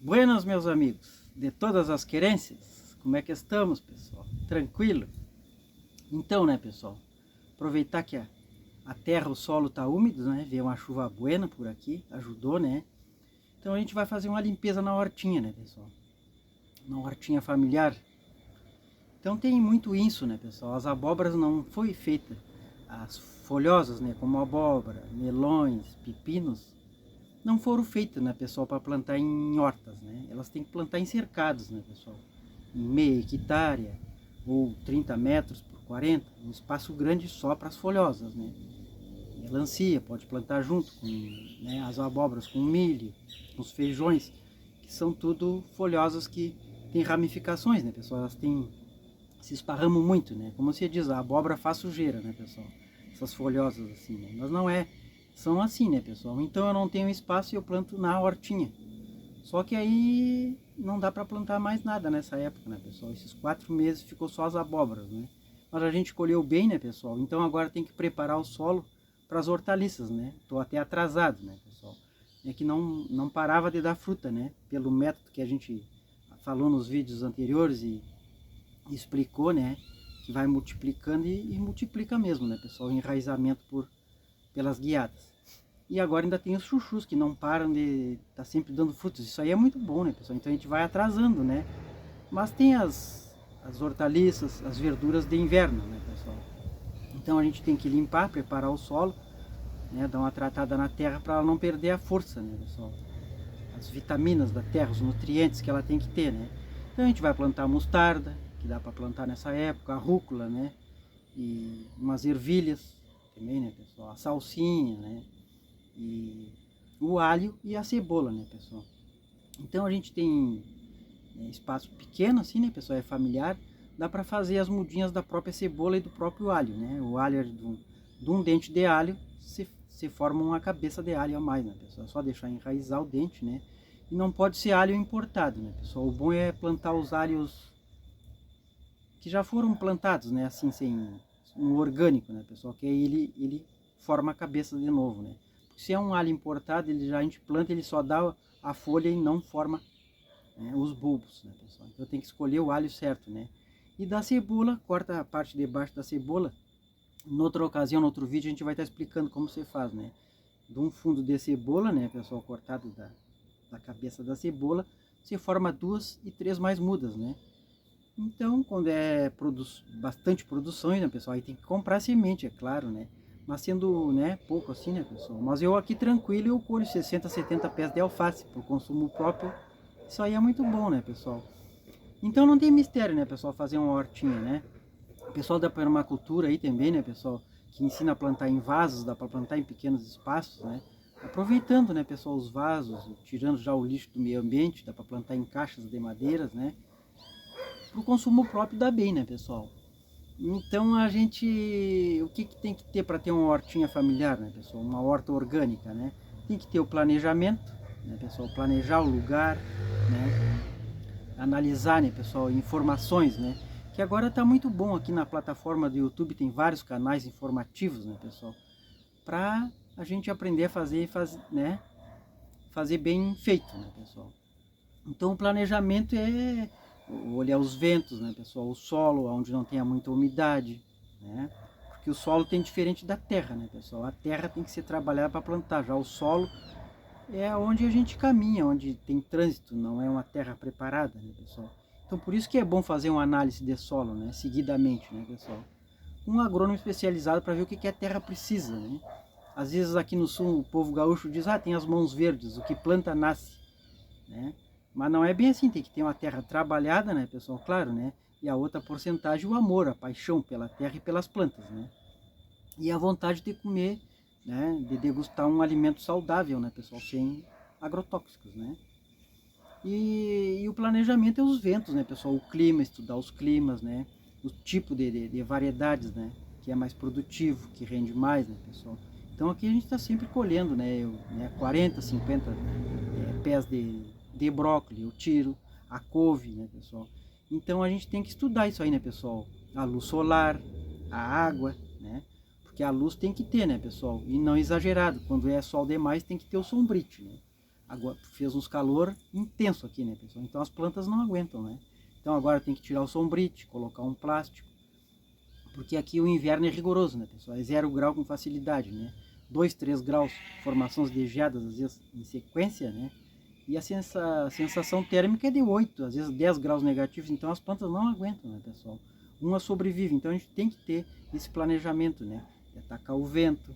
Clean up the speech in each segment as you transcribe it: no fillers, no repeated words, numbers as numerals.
Buenas, meus amigos, de todas as querências, como é que estamos, pessoal? Tranquilo? Então, né, pessoal, aproveitar que a terra, o solo tá úmido, né, veio uma chuva buena por aqui, ajudou, né? Então a gente vai fazer uma limpeza na hortinha, né, pessoal? Na hortinha familiar. Então tem muito isso, né, pessoal? As abóboras não foi feita, as folhosas, né, como abóbora, melões, pepinos, não foram feitas, né, pessoal, para plantar em hortas, né? Elas têm que plantar em cercados, né, pessoal? Em meia hectare ou 30 metros por 40, um espaço grande só para as folhosas, né? Melancia pode plantar junto com, né, as abóboras, com milho, com os feijões, que são tudo folhosas que têm ramificações, né, pessoal? Elas têm, se esparramam muito, né? Como você diz, a abóbora faz sujeira, né, pessoal? Essas folhosas assim, né? Mas não é, são assim, né, pessoal? Então eu não tenho espaço e eu planto na hortinha. Só que aí não dá para plantar mais nada nessa época, né, pessoal? Esses 4 meses ficou só as abóboras, né? Mas a gente colheu bem, né, pessoal? Então agora tem que preparar o solo para as hortaliças, né? Tô até atrasado, né, pessoal? É que não parava de dar fruta, né? Pelo método que a gente falou nos vídeos anteriores e explicou, né? Que vai multiplicando e multiplica mesmo, né, pessoal? O enraizamento pelas guiadas. E agora ainda tem os chuchus que não param de tá sempre dando frutos. Isso aí é muito bom, né, pessoal? Então a gente vai atrasando, né? Mas tem as hortaliças, as verduras de inverno, né, pessoal? Então a gente tem que limpar, preparar o solo, né, dar uma tratada na terra para ela não perder a força, né, pessoal? As vitaminas da terra, os nutrientes que ela tem que ter, né? Então a gente vai plantar mostarda, que dá para plantar nessa época, a rúcula, né? E umas ervilhas também, né, pessoal? A salsinha, né? E o alho e a cebola, né, pessoal? Então a gente tem espaço pequeno assim, né, pessoal? É familiar, dá para fazer as mudinhas da própria cebola e do próprio alho, né? O alho é de um dente de alho se forma uma cabeça de alho a mais, né, pessoal? É só deixar enraizar o dente, né? E não pode ser alho importado, né, pessoal? O bom é plantar os alhos que já foram plantados, né, assim, sem um orgânico, né, pessoal? Que aí ele forma a cabeça de novo, né? Se é um alho importado, ele já a gente planta, ele só dá a folha e não forma, né, os bulbos, né, pessoal? Então tem que escolher o alho certo, né? E da cebola, corta a parte de baixo da cebola. Em outra ocasião, no outro vídeo, a gente vai estar explicando como você faz, né? De um fundo de cebola, né, pessoal, cortado da cabeça da cebola, você forma 2 e 3 mais mudas, né? Então, quando é bastante produção, né, pessoal, aí tem que comprar semente, é claro, né? Mas sendo, né, pouco assim, né, pessoal? Mas eu aqui tranquilo, eu colho 60, 70 pés de alface para o consumo próprio. Isso aí é muito bom, né, pessoal? Então não tem mistério, né, pessoal, fazer uma hortinha, né? O pessoal da permacultura aí também, né, pessoal, que ensina a plantar em vasos, dá para plantar em pequenos espaços, né? Aproveitando, né, pessoal, os vasos, tirando já o lixo do meio ambiente, dá para plantar em caixas de madeiras, né? Para o consumo próprio dá bem, né, pessoal? Então a gente, o que tem que ter para ter uma hortinha familiar, né, pessoal? Uma horta orgânica, né? Tem que ter o planejamento, né, pessoal? Planejar o lugar, né? Analisar, né, pessoal? Informações, né? Que agora está muito bom aqui na plataforma do YouTube, tem vários canais informativos, né, pessoal? Para a gente aprender a fazer, né? Fazer bem feito, né, pessoal? Então o planejamento é olhar os ventos, né, pessoal? O solo, onde não tenha muita umidade, né? Porque o solo tem diferente da terra, né, pessoal? A terra tem que ser trabalhada para plantar, já o solo é onde a gente caminha, onde tem trânsito, não é uma terra preparada, né, pessoal? Então por isso que é bom fazer uma análise de solo, né, seguidamente, né, pessoal? Um agrônomo especializado para ver o que a terra precisa, né? Às vezes aqui no sul o povo gaúcho diz, tem as mãos verdes, o que planta nasce, né? Mas não é bem assim, tem que ter uma terra trabalhada, né, pessoal? Claro, né? E a outra porcentagem, o amor, a paixão pela terra e pelas plantas, né? E a vontade de comer, né? De degustar um alimento saudável, né, pessoal? Sem agrotóxicos, né? E o planejamento é os ventos, né, pessoal? O clima, estudar os climas, né? O tipo de variedades, né? Que é mais produtivo, que rende mais, né, pessoal? Então aqui a gente está sempre colhendo, né? 40, 50 pés de brócolis, eu tiro, a couve, né, pessoal? Então a gente tem que estudar isso aí, né, pessoal? A luz solar, a água, né? Porque a luz tem que ter, né, pessoal? E não exagerado. Quando é sol demais, tem que ter o sombrite, né? agora fez uns calor intenso aqui, né, pessoal? Então as plantas não aguentam, né? Então agora tem que tirar o sombrite, colocar um plástico, porque aqui o inverno é rigoroso, né, pessoal? É 0 grau com facilidade, né? 2, 3 graus, formações de geadas, às vezes em sequência, né? E a sensação térmica é de 8, às vezes 10 graus negativos, então as plantas não aguentam, né, pessoal? Uma sobrevive, então a gente tem que ter esse planejamento, né? Atacar o vento,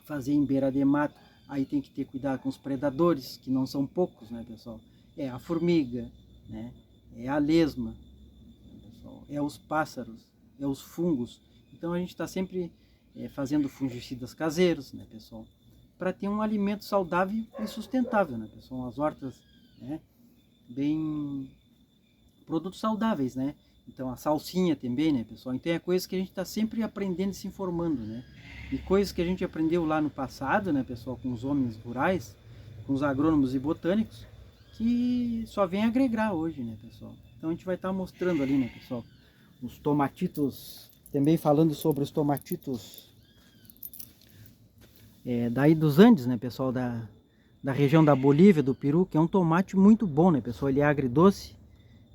fazer em beira de mato, aí tem que ter cuidado com os predadores, que não são poucos, né, pessoal? É a formiga, né? É a lesma, né, pessoal? É os pássaros, é os fungos. Então a gente está sempre fazendo fungicidas caseiros, né, pessoal? Para ter um alimento saudável e sustentável, né, pessoal? As hortas, né, bem produtos saudáveis, né? Então a salsinha também, né, pessoal? Então é coisas que a gente está sempre aprendendo e se informando, né? E coisas que a gente aprendeu lá no passado, né, pessoal, com os homens rurais, com os agrônomos e botânicos, que só vem agregar hoje, né, pessoal? Então a gente vai estar mostrando ali, né, pessoal, os tomatitos, também falando sobre os tomatitos daí dos Andes, né, pessoal, da região da Bolívia, do Peru, que é um tomate muito bom, né, pessoal? Ele é agridoce,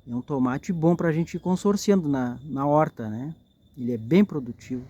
é um tomate bom para a gente ir consorciando na horta, né? Ele é bem produtivo.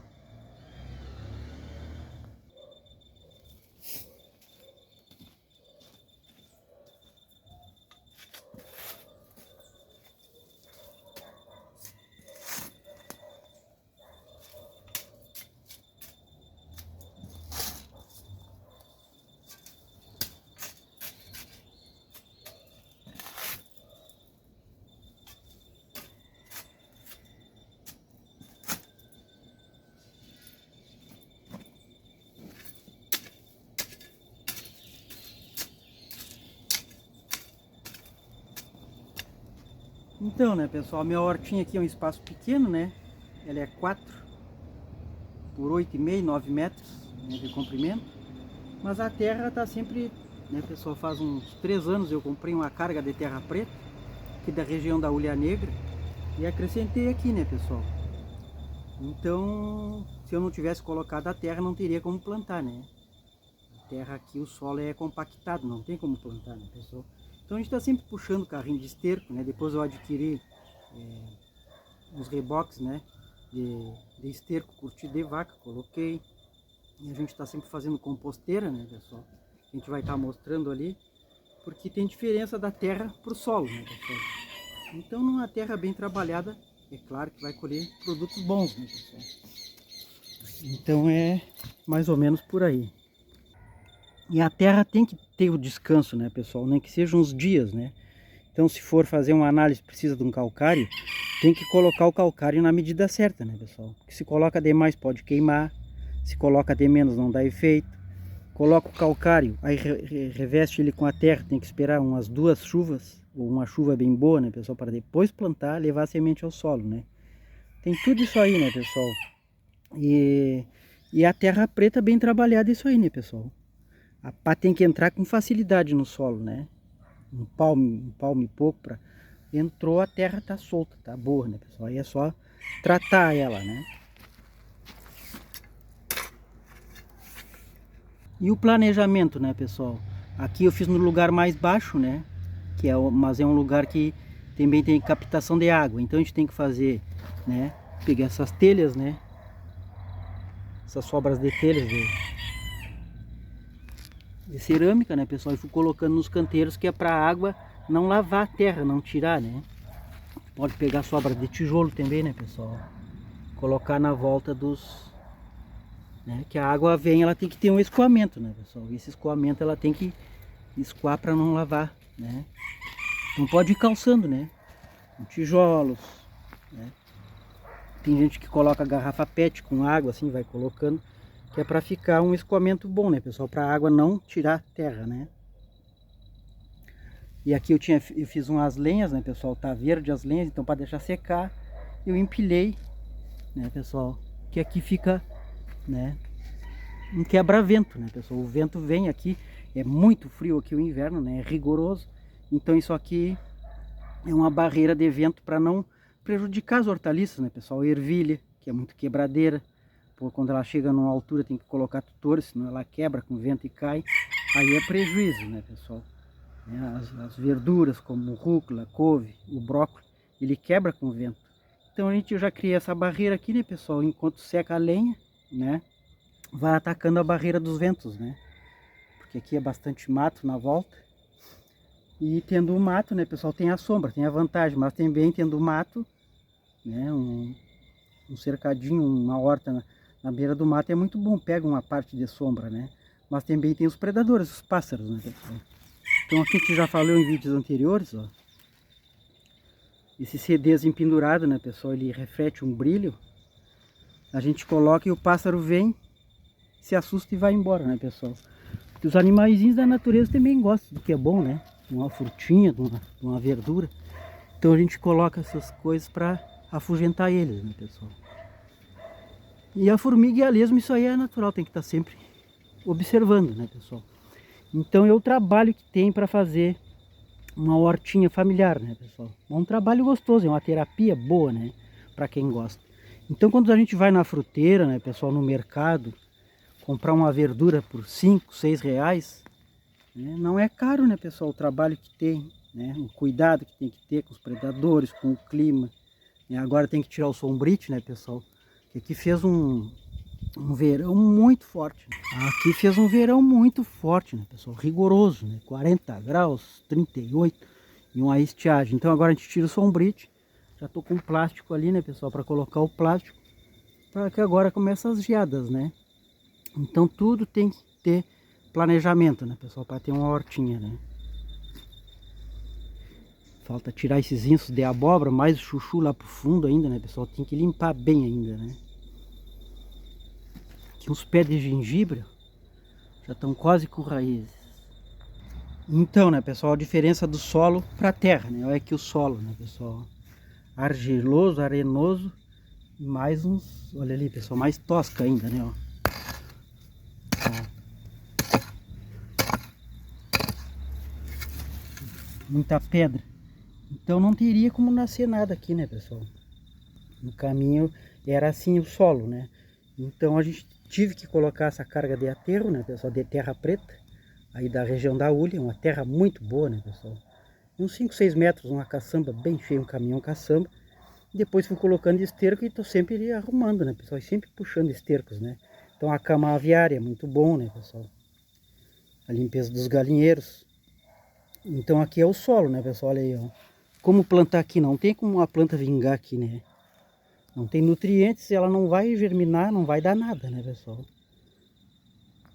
Então, né, pessoal, minha hortinha aqui é um espaço pequeno, né? Ela é 4 por 8,5, 9 metros, né, de comprimento. Mas a terra tá sempre, né, pessoal, faz uns 3 anos eu comprei uma carga de terra preta, aqui da região da Hulha Negra, e acrescentei aqui, né, pessoal? Então, se eu não tivesse colocado a terra, não teria como plantar, né? A terra aqui, o solo é compactado, não tem como plantar, né, pessoal? Então a gente está sempre puxando carrinho de esterco, né? Depois eu adquiri uns reboques, né? De esterco curtido de vaca, coloquei. E a gente está sempre fazendo composteira, né, pessoal? A gente vai estar mostrando ali, porque tem diferença da terra para o solo, né, pessoal? Então numa terra bem trabalhada, é claro que vai colher produtos bons, né, pessoal? Então é mais ou menos por aí. E a terra tem que ter o descanso, né, pessoal? Nem que sejam uns dias, né? Então, se for fazer uma análise, precisa de um calcário, tem que colocar o calcário na medida certa, né, pessoal? Porque se coloca demais pode queimar, se coloca de menos não dá efeito. Coloca o calcário, aí reveste ele com a terra, tem que esperar umas 2 chuvas, ou uma chuva bem boa, né, pessoal? Para depois plantar, levar a semente ao solo, né? Tem tudo isso aí, né, pessoal? E a terra preta bem trabalhada, isso aí, né, pessoal? A pá tem que entrar com facilidade no solo, né? Um palmo e pouco. Entrou, a terra tá solta, tá boa, né, pessoal? Aí é só tratar ela, né? E o planejamento, né, pessoal? Aqui eu fiz no lugar mais baixo, né? Mas é um lugar que também tem captação de água. Então a gente tem que fazer, né? Pegar essas telhas, né? Essas sobras de telhas de cerâmica, né, pessoal? E fui colocando nos canteiros, que é para a água não lavar a terra, não tirar, né? Pode pegar sobra de tijolo também, né, pessoal? Colocar na volta dos... né? Que a água vem, ela tem que ter um escoamento, né, pessoal? E esse escoamento ela tem que escoar para não lavar, né? Não pode ir calçando, né? Com tijolos, né? Tem gente que coloca garrafa PET com água, assim, vai colocando, que é para ficar um escoamento bom, né, pessoal? Para a água não tirar terra, né? E aqui eu fiz umas lenhas, né, pessoal? Tá verde as lenhas, então para deixar secar, eu empilhei, né, pessoal? Que aqui fica, né, um quebra-vento, né, pessoal? O vento vem aqui, é muito frio aqui o inverno, né? É rigoroso. Então isso aqui é uma barreira de vento para não prejudicar as hortaliças, né, pessoal? Ervilha, que é muito quebradeira. Quando ela chega numa altura tem que colocar tutores, senão ela quebra com vento e cai. Aí é prejuízo, né, pessoal? né? As verduras como rúcula, couve, o brócolis, ele quebra com o vento. Então a gente já cria essa barreira aqui, né, pessoal? Enquanto seca a lenha, né, vai atacando a barreira dos ventos, né? Porque aqui é bastante mato na volta. E tendo o mato, né, pessoal, tem a sombra, tem a vantagem, mas também tendo o mato, né, um cercadinho, uma horta na beira do mato é muito bom, pega uma parte de sombra, né? Mas também tem os predadores, os pássaros, né, pessoal? Então aqui a gente já falou em vídeos anteriores, ó. Esse CDs empendurado, né, pessoal, ele reflete um brilho. A gente coloca e o pássaro vem, se assusta e vai embora, né, pessoal? Porque os animaizinhos da natureza também gostam do que é bom, né? De uma frutinha, de uma verdura. Então a gente coloca essas coisas para afugentar eles, né, pessoal? E a formiga e a lesma, isso aí é natural, tem que estar sempre observando, né, pessoal? Então é o trabalho que tem para fazer uma hortinha familiar, né, pessoal? É um trabalho gostoso, é uma terapia boa, né, para quem gosta. Então quando a gente vai na fruteira, né, pessoal, no mercado, comprar uma verdura por 5, 6 reais, né, não é caro, né, pessoal, o trabalho que tem, né, o cuidado que tem que ter com os predadores, com o clima. E agora tem que tirar o sombrite, né, pessoal? Que aqui fez um verão muito forte. Aqui fez um verão muito forte, né, pessoal? Rigoroso, né? 40 graus, 38 e uma estiagem. Então agora a gente tira o sombrite. Já tô com plástico ali, né, pessoal? Para colocar o plástico. Para que agora comece as geadas, né? Então tudo tem que ter planejamento, né, pessoal? Para ter uma hortinha, né? Falta tirar esses insos de abóbora, mais chuchu lá pro fundo ainda, né, pessoal? Tem que limpar bem ainda, né? Aqui uns pés de gengibre já estão quase com raízes. Então, né, pessoal, a diferença do solo para a terra, né? Olha aqui o solo, né, pessoal? Argiloso, arenoso e mais uns, olha ali, pessoal, mais tosca ainda, né, ó. Muita pedra. Então não teria como nascer nada aqui, né, pessoal? No caminho era assim o solo, né? Então a gente tive que colocar essa carga de aterro, né, pessoal, de terra preta, aí da região da Ulha, uma terra muito boa, né, pessoal? Uns 5, 6 metros, uma caçamba bem cheia, um caminhão caçamba. Depois fui colocando esterco e estou sempre arrumando, né, pessoal? E sempre puxando estercos, né? Então a cama aviária é muito bom, né, pessoal? A limpeza dos galinheiros. Então aqui é o solo, né, pessoal? Olha aí, ó. Como plantar aqui? Não tem como uma planta vingar aqui, né? Não tem nutrientes, ela não vai germinar, não vai dar nada, né, pessoal?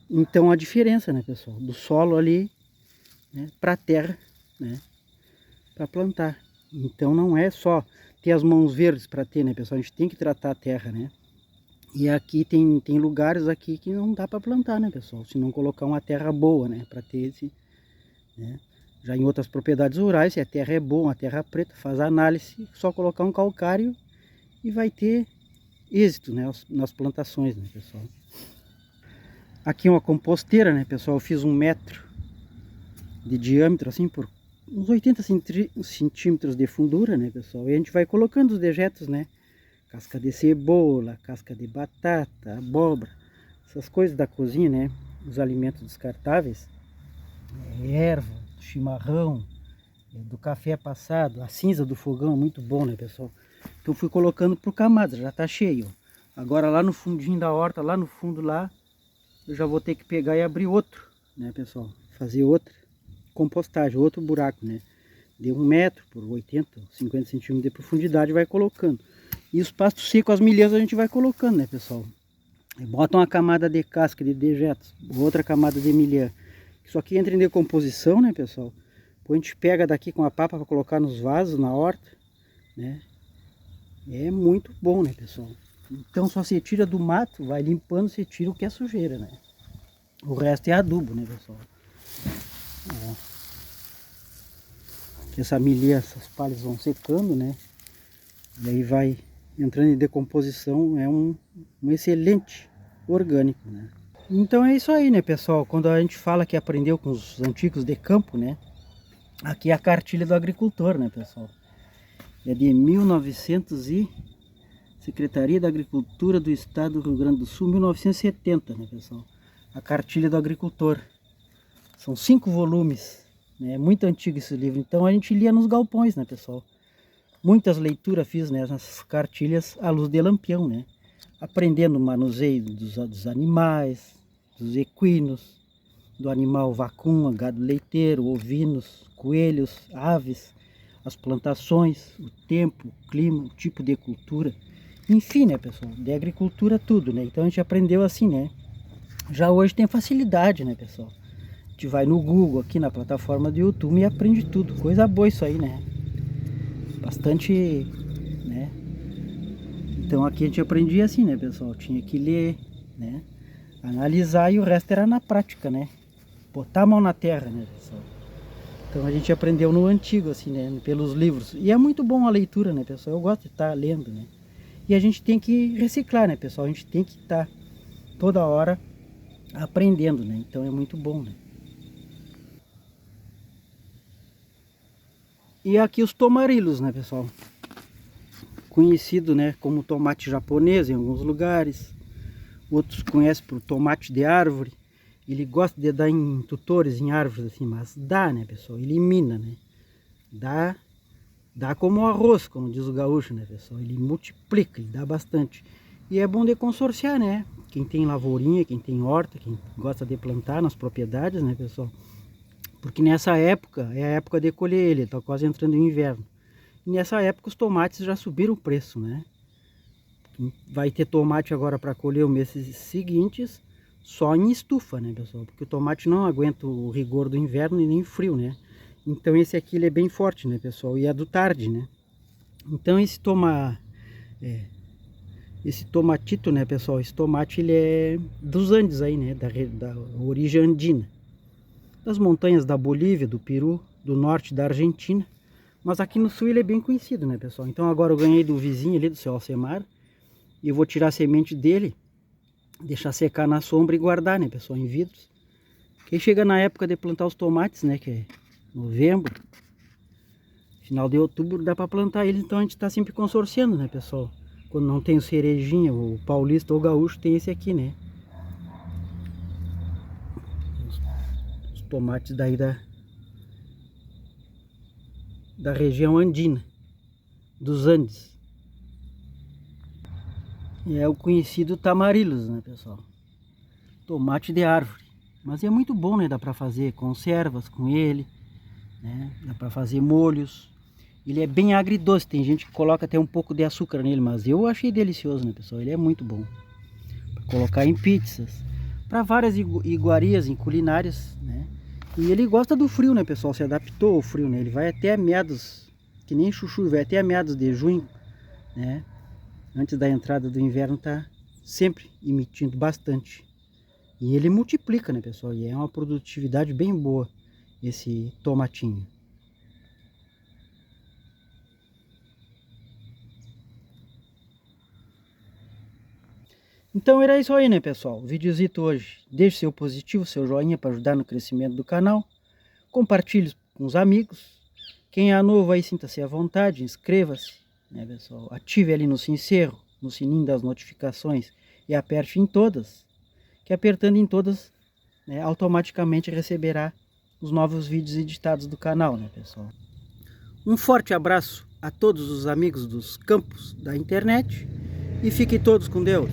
Então a diferença, né, pessoal, do solo ali, né, para a terra, né, para plantar. Então não é só ter as mãos verdes para ter, né, pessoal? A gente tem que tratar a terra, né? E aqui tem lugares aqui que não dá para plantar, né, pessoal? Se não colocar uma terra boa, né, para ter esse, né? Já em outras propriedades rurais, se a terra é boa, uma terra preta, faz a análise, só colocar um calcário e vai ter êxito, né, nas plantações, né, pessoal? Aqui uma composteira, né, pessoal? Eu fiz 1 metro de diâmetro, assim, por uns 80 centímetros de fundura, né, pessoal? E a gente vai colocando os dejetos, né? Casca de cebola, casca de batata, abóbora, essas coisas da cozinha, né? Os alimentos descartáveis, erva, chimarrão, do café passado, a cinza do fogão, muito bom, né, pessoal? Então fui colocando por camadas, já tá cheio. Agora lá no fundinho da horta, lá no fundo lá, eu já vou ter que pegar e abrir outro, né, pessoal? Fazer outra compostagem, outro buraco, né? De 1 metro por 80, 50 centímetros de profundidade, vai colocando. E os pastos secos, as milhas a gente vai colocando, né, pessoal? E bota uma camada de casca de dejetos, outra camada de milhã. Isso aqui entra em decomposição, né, pessoal? Depois a gente pega daqui com a papa para colocar nos vasos, na horta, né? É muito bom, né, pessoal? Então só se tira do mato, vai limpando, você tira o que é sujeira, né? O resto é adubo, né, pessoal? Ó. Essa milha, essas palhas vão secando, né? E aí vai entrando em decomposição, é um excelente orgânico, né? Então é isso aí, né, pessoal? Quando a gente fala que aprendeu com os antigos de campo, né? Aqui é a cartilha do agricultor, né, pessoal? É de 1900 e... Secretaria da Agricultura do Estado do Rio Grande do Sul, 1970, né, pessoal? A cartilha do agricultor. São 5 volumes, né? É muito antigo esse livro, então a gente lia nos galpões, né, pessoal? Muitas leituras fiz, né, nessas cartilhas à luz de lampião, né? Aprendendo o manuseio dos animais, dos equinos, do animal vacum, gado leiteiro, ovinos, coelhos, aves, as plantações, o tempo, o clima, o tipo de cultura, enfim, né, pessoal, de agricultura tudo, né? Então a gente aprendeu assim, né? Já hoje tem facilidade, né, pessoal? A gente vai no Google, aqui na plataforma do YouTube e aprende tudo. Coisa boa isso aí, né? Bastante, né? Então aqui a gente aprendia assim, né, pessoal? Tinha que ler, né? Analisar e o resto era na prática, né? Botar a mão na terra, né, pessoal? Então a gente aprendeu no antigo, assim, né? Pelos livros. E é muito bom a leitura, né, pessoal? Eu gosto de estar lendo, né? E a gente tem que reciclar, né, pessoal? A gente tem que estar toda hora aprendendo, né? Então é muito bom, né? E aqui os tomarilos, né, pessoal? Conhecido, né, como tomate japonês em alguns lugares. Outros conhecem por tomate de árvore. Ele gosta de dar em tutores, em árvores assim, mas dá, né, pessoal? Elimina, né? Dá como arroz, como diz o gaúcho, né, pessoal? Ele multiplica, ele dá bastante. E é bom de consorciar, né? Quem tem lavourinha, quem tem horta, quem gosta de plantar nas propriedades, né, pessoal? Porque nessa época, é a época de colher ele, tá quase entrando em inverno. E nessa época os tomates já subiram o preço, né? Vai ter tomate agora para colher os meses seguintes, só em estufa, né, pessoal? Porque o tomate não aguenta o rigor do inverno e nem frio, né? Então esse aqui ele é bem forte, né, pessoal? E é do tarde, né? Então esse tomatito, né, pessoal? Esse tomate ele é dos Andes aí, né? Da origem andina. Das montanhas da Bolívia, do Peru, do norte da Argentina. Mas aqui no sul ele é bem conhecido, né, pessoal? Então agora eu ganhei do vizinho ali, do seu Alcemar. E eu vou tirar a semente dele, deixar secar na sombra e guardar, né, pessoal, em vidros. Quem chega na época de plantar os tomates, né, que é novembro, final de outubro, dá para plantar eles. Então a gente está sempre consorciando, né, pessoal? Quando não tem o cerejinha, o paulista ou o gaúcho, tem esse aqui, né? Os tomates daí da região andina, dos Andes. E é o conhecido tamarilos, né, pessoal? Tomate de árvore. Mas é muito bom, né? Dá para fazer conservas com ele, né? Dá para fazer molhos. Ele é bem agridoce, tem gente que coloca até um pouco de açúcar nele, mas eu achei delicioso, né, pessoal? Ele é muito bom. Pra colocar em pizzas, para várias iguarias em culinárias, né? E ele gosta do frio, né, pessoal? Se adaptou ao frio, né? Ele vai até meados, que nem chuchu, vai até meados de junho, né? Antes da entrada do inverno tá sempre emitindo bastante. E ele multiplica, né, pessoal? E é uma produtividade bem boa esse tomatinho. Então era isso aí, né, pessoal? O videozito hoje. Deixe seu positivo, seu joinha para ajudar no crescimento do canal. Compartilhe com os amigos. Quem é novo aí, sinta-se à vontade, inscreva-se, né, pessoal? Ative ali no sincero, no sininho das notificações e aperte em todas, que apertando em todas, né, automaticamente receberá os novos vídeos editados do canal, né, pessoal? Um forte abraço a todos os amigos dos campos da internet e fiquem todos com Deus.